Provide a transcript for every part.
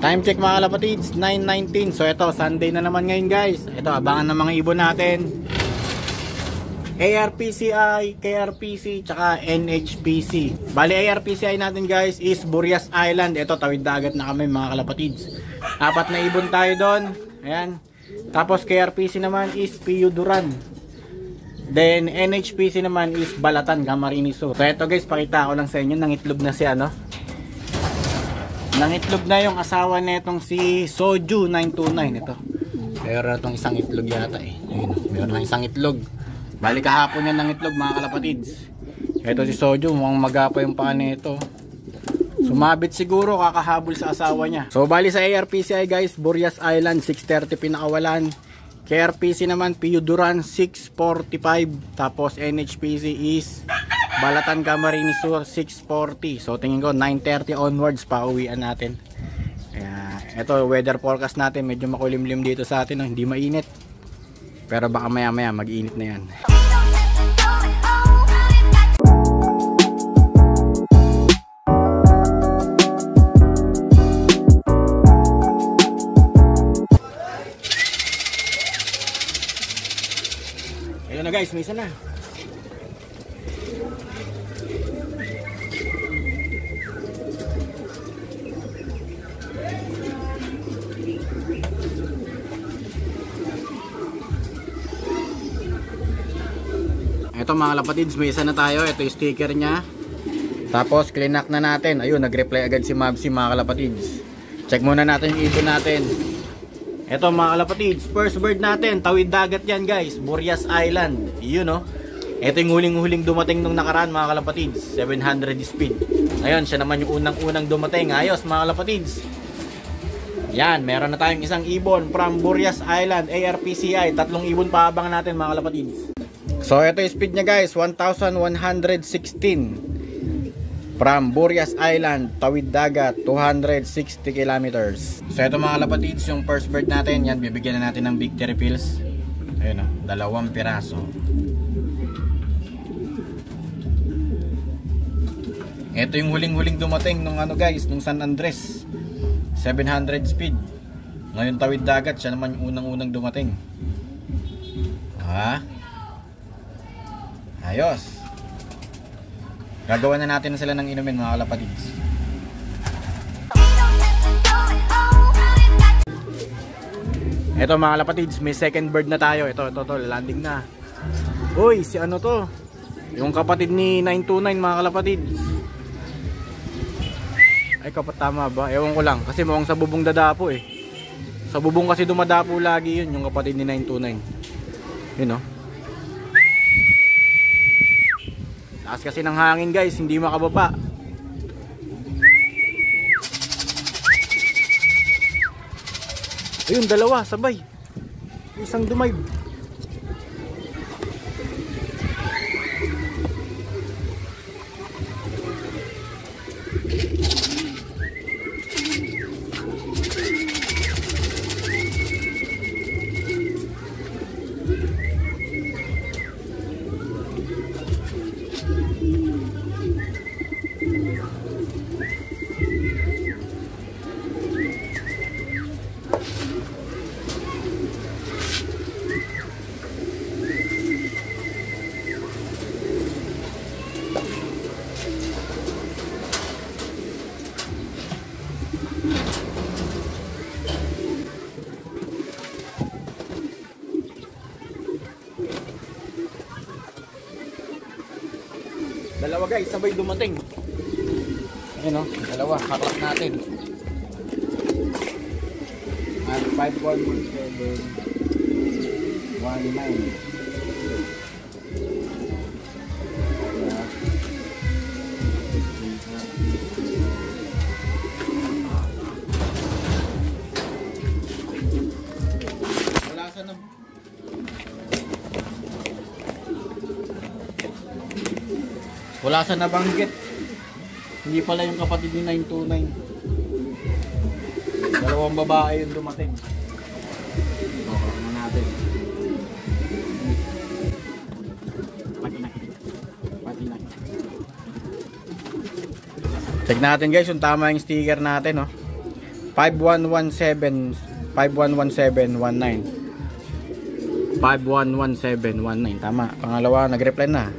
Time check mga kalapatids, 9:19. So ito, Sunday na naman ngayon guys. Ito, abangan ng mga ibon natin. ARPCI, KRPC, tsaka NHPC. Bali ARPCI natin guys is Burias Island. Ito, tawid dagat na kami mga kalapatids. 4 na ibon tayo doon. Ayan. Tapos KRPC naman is PU Duran. Then NHPC naman is Balatan, Camarines Sur. So ito guys, pakita ko lang sa inyo, nangitlog na si nangitlog na yung asawa netong si Soju 929. Ito. Meron itong isang itlog yata eh. Ayun, meron lang isang itlog. Bali kahapon yan ng itlog mga kalapatids. Ito si Soju, mukhang magapa yung paa nito. Sumabit siguro, kakahabol sa asawa niya. So bali sa ARPCI guys, Burias Island 630 pinakawalan. KRPC naman PU Duran 645. Tapos NHPC is Balatan, Camarines Sur 640. So tingin ko 9:30 onwards pa uwian natin. Kaya ito weather forecast natin, medyo makulimlim dito sa atin, no? Hindi mainit. Pero baka maya maya mag-init na yan. Ayun na guys, may isa na. Ito mga kalapatids, may isa na tayo. Ito yung sticker nya. Tapos clinack na natin. Ayun, nag-reply agad si Mabsi mga kalapatids. Check muna natin yung ibon natin. Ito mga kalapatids, first bird natin, tawid dagat yan guys, Burias Island. Yun no. Ito yung huling-huling dumating nung nakaraan mga kalapatids, 700 speed. Ayun, siya naman yung unang-unang dumating. Ayos mga kalapatids. Yan, meron na tayong isang ibon from Burias Island, ARPCI. 3 ibon pa abang natin mga kalapatids. So ito yung speed nya guys, 1116 from Burias Island, tawid dagat, 260 kilometers. So ito mga kalapatids, yung first bird natin. Yan, bibigyan na natin ng victory pills. Ayun o, 2 piraso. Ito yung huling-huling dumating nung guys, nung San Andres, 700 speed. Ngayon tawid dagat, siya naman yung unang-unang dumating. Ayos. Gagawa na natin sila ng inumin mga kalapatids. Ito mga kalapatids, may second bird na tayo. Ito, landing na. Uy, si ano to? Yung kapatid ni 929 mga kalapatids. Ay, tama ba? Ewan ko lang, kasi mukhang sa bubong dadapo eh. Sa bubong kasi dumadapo lagi yun, yung kapatid ni 929. Yun o. Taas kasi ng hangin guys, hindi makababa. Ayun, 2 sabay. Isang dumayb. Dalawa guys, sabay dumating. Ayun o, 2, haklak natin. At 511719. Wala sa nabanggit. Hindi pala yung kapatid ni 929. 2 babae yung dumating. Okay na natin. Pati na. Check natin guys yung tama yung sticker natin, oh. 5117 511719. 511719, tama. Pangalawa nag-reply na.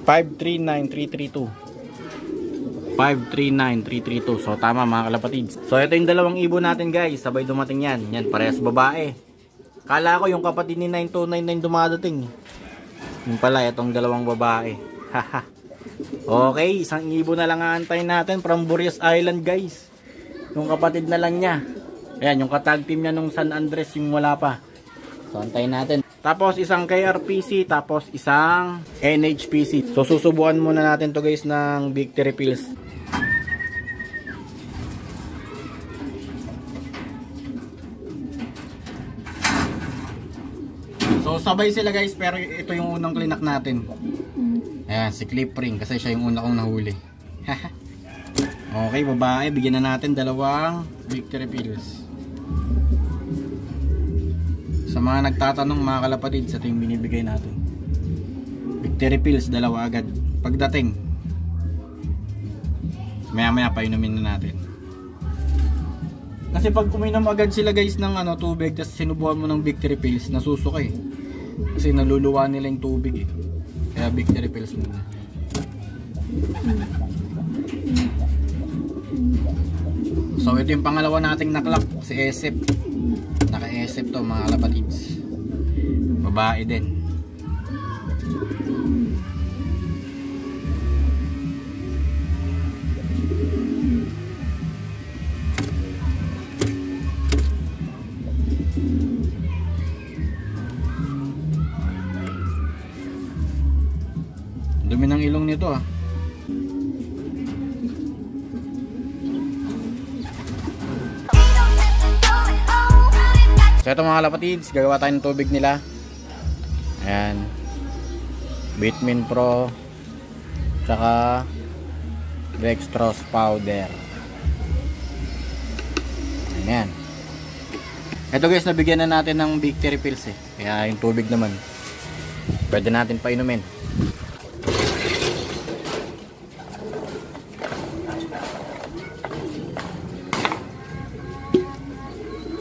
539332. 539332. So tama mga kalapatids. So ito yung dalawang ibon natin guys, sabay dumating yan. Yan parehas babae. Kala ko yung kapatid ni 929 na yung dumadating. Yung pala itong dalawang babae. Haha. Okay, isang ibon na lang aantayin natin from Burias Island guys. Yung kapatid na lang niya. Ayan, yung katag team niya nung San Andres yung wala pa. So antayin natin. Tapos isang KRPC, tapos isang NHPC. So susubukan muna natin to guys ng Victory Pills. So sabay sila guys, pero ito yung unang klinak natin. Ayan, si Clip Ring kasi siya yung una kong nahuli. Okay, babae, bigyan na natin dalawang Victory Pills. Sa mga nagtatanong mga kalapatid, sa ito yung binibigay natin. Victory Pills, dalawa agad. Pagdating, maya maya pa inumin na natin. Kasi pag uminom agad sila guys ng tubig, tapos sinubukan mo ng Victory Pills, nasusuka eh. Kasi naluluwa nila yung tubig eh. Kaya Victory Pills muna. So ito yung pangalawa nating naklak, si Esep. Naka-Esep to mga kalapatids. Babae din. Dumi ng ilong nito ah. So ito mga kalapatids, gagawa tayo ng tubig nila. Ayan, Vitamin Pro tsaka dextrose powder. Ayan. Ito guys, nabigyan na natin ng Victory Pills eh. Kaya yung tubig naman pwede natin painumin.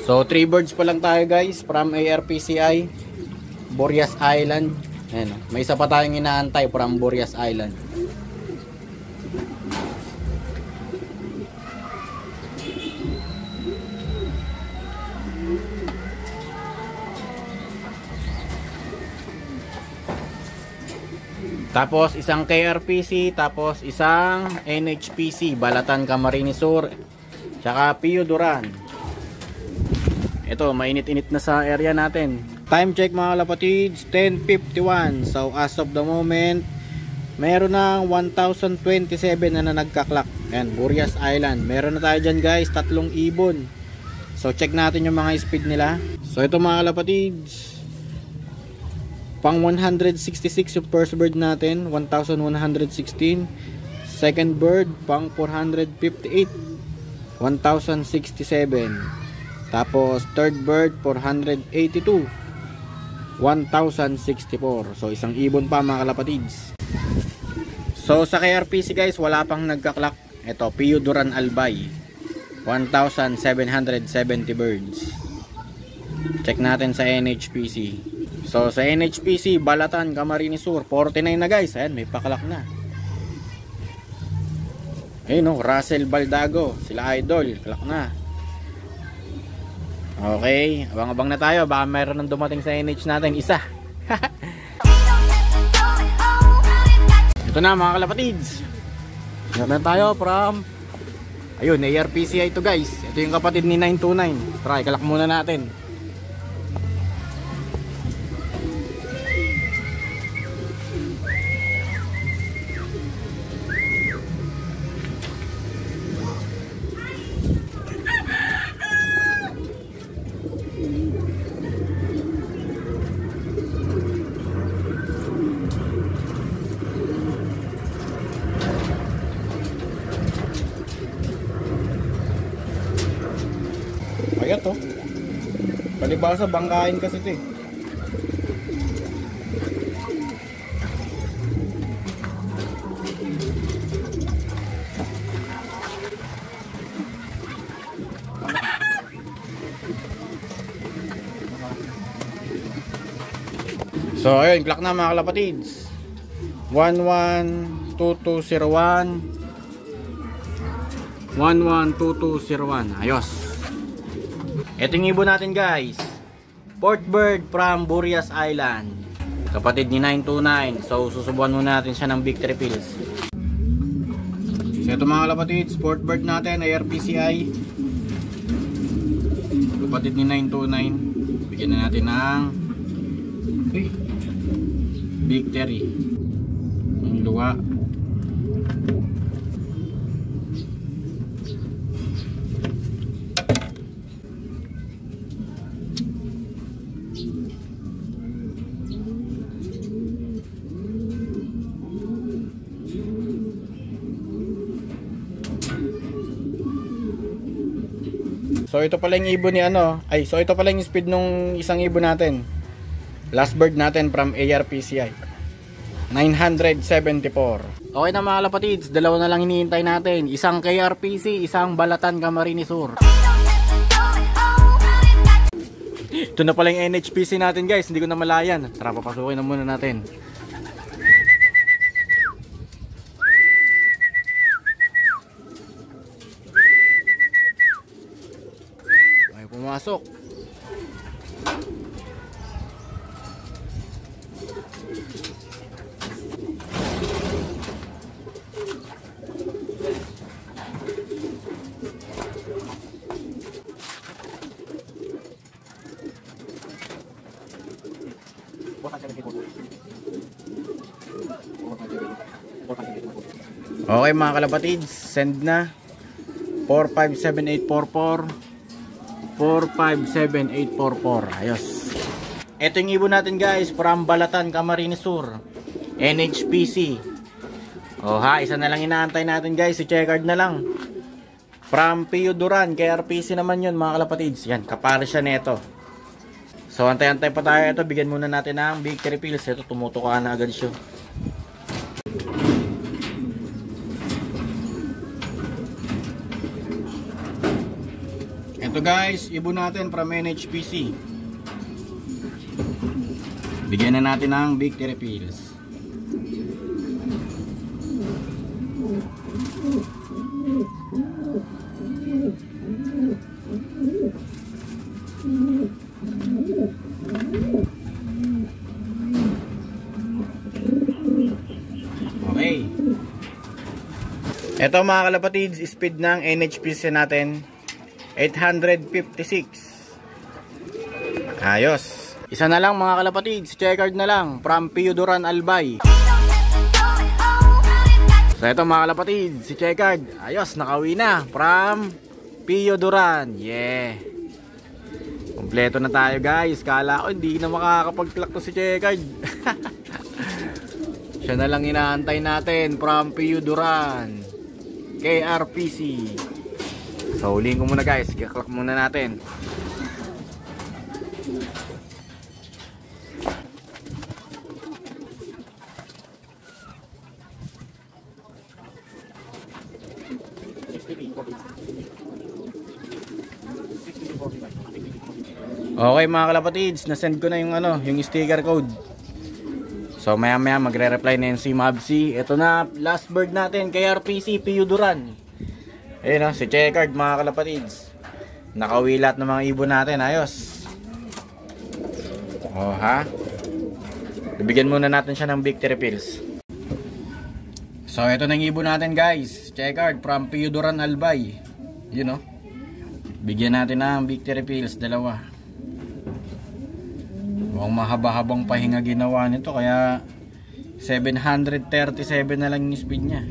So 3 birds pa lang tayo guys from ARPCI Burias Island. Ayan, may isa pa tayong inaantay from Burias Island. Tapos isang KRPC, tapos isang NHPC, Balatan Camarines Sur, tsaka Pio Duran. Ito, mainit-init na sa area natin. Time check mga kalapatids, 10:51. So as of the moment, meron na 1,027 na nagkaklak. Ayan, Burias Island. Meron na tayo dyan guys, 3 ibon. So check natin yung mga speed nila. So ito mga kalapatids, pang 166 yung first bird natin, 1,116. Second bird, pang 458, 1,067. Tapos third bird 482, 1064. So isang ibon pa mga kalapatids. So sa KRPC guys, wala pang nagkaklak. Ito, Pio Duran Albay, 1770 birds. Check natin sa NHPC. So sa NHPC, Balatan Camarines Sur, 49 na guys. Ayan, may paklak na. Ayun o, Russell Baldago, sila Idol, klak na. Okay, abang-abang na tayo. Baka mayroon nang dumating sa NH natin isa. Ito na mga kalapatids. Meron tayo from, ayun, ARPCI ito guys. Ito yung kapatid ni 929. Try, kalak muna natin. Kaya to, palibasa bangkain kasi ito eh. So ayun, clock na mga kalapatids. 112201 112201. Ayos. Ito yung ibon natin guys. Port bird from Burias Island. Kapatid ni 929. So susubukan muna natin siya ng victory pills. So ito mga kalapatids, port bird natin ay RPCI. Kapatid ni 929. Bigyan na natin ng victory. Ang luwa. So ito pala yung ibon ni so ito pala yung speed nung isang ibon natin. Last bird natin from ARPCI. 974. Okay na mga kalapatids, dalawa na lang hinihintay natin. Isang KRPC, isang Balatan Camarines Sur. Ito na pala yung NHPC natin guys, hindi ko na malayan. Tara, papasukin na muna natin. Ay, pumasok. Okay mga kalapatids, send na. 457844 457844. Ayos. Ito yung ibon natin guys, from Balatan Camarines Sur, NHPC. Isa na lang inaantay natin guys, si Checkered na lang. From Pio Duran, KRPC naman yun mga kalapatids. Yan, kapares siya neto. So antay-antay pa tayo. Ito, bigyan muna natin ng victory pills. Ito, tumutuka na agad siya. Ito guys, ibon natin from NHPC. Bigyan na natin ng victory pills. Okay. Ito mga kalapatids, speed ng NHPC natin 856. Ayos. Isa na lang mga kalapatids, Checkered na lang from Pio Duran Albay. So ito mga kalapatids, si Checkered. Ayos, nakauwi na from Pio Duran. Yeah. Kompleto na tayo guys. Kala ko hindi na makakapag-clock to si Checkered. Siya na lang inaantay natin from Pio Duran, KRPC. So huliin ko muna guys, kiklock muna natin. Okay mga kalapatids, nasend ko na yung yung sticker code. So maya maya magre-reply na yun si Mabsi. Ito na, last bird natin, KRPC Pio Duran. Ayun si Checkered mga kalapatids. Nakauwi lahat ng mga ibon natin. Ayos. Bibigyan muna natin siya ng victory pills. So ito na yung ibon natin guys, Checkered from Pio Duran Albay. Bigyan natin ng victory pills, dalawa. Mukhang mahaba-habang pahinga ginawa nito, kaya 737 na lang yung speed niya.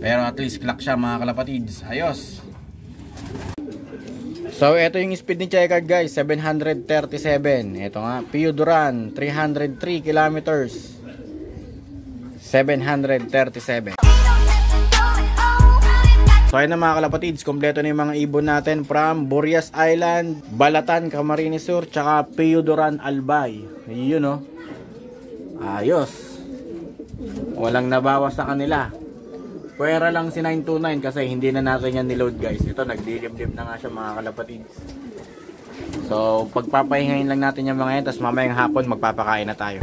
Pero at least clock siya mga kalapatids. Ayos. So ito yung speed ni Checkered guys, 737. Ito nga, Pio Duran 303 kilometers, 737. So ayun na mga kalapatids, kompleto na yung mga ibon natin from Burias Island, Balatan Camarines Sur, tsaka Pio Duran Albay. Yun ayos. Walang nabawas sa kanila. Pwera lang si 929 kasi hindi na natin yan niload guys. Ito, nagdilip-dip na nga siya mga kalapatids. So So, pagpapahingayin lang natin yung mga yan, tapos mamayang hapon magpapakain na tayo.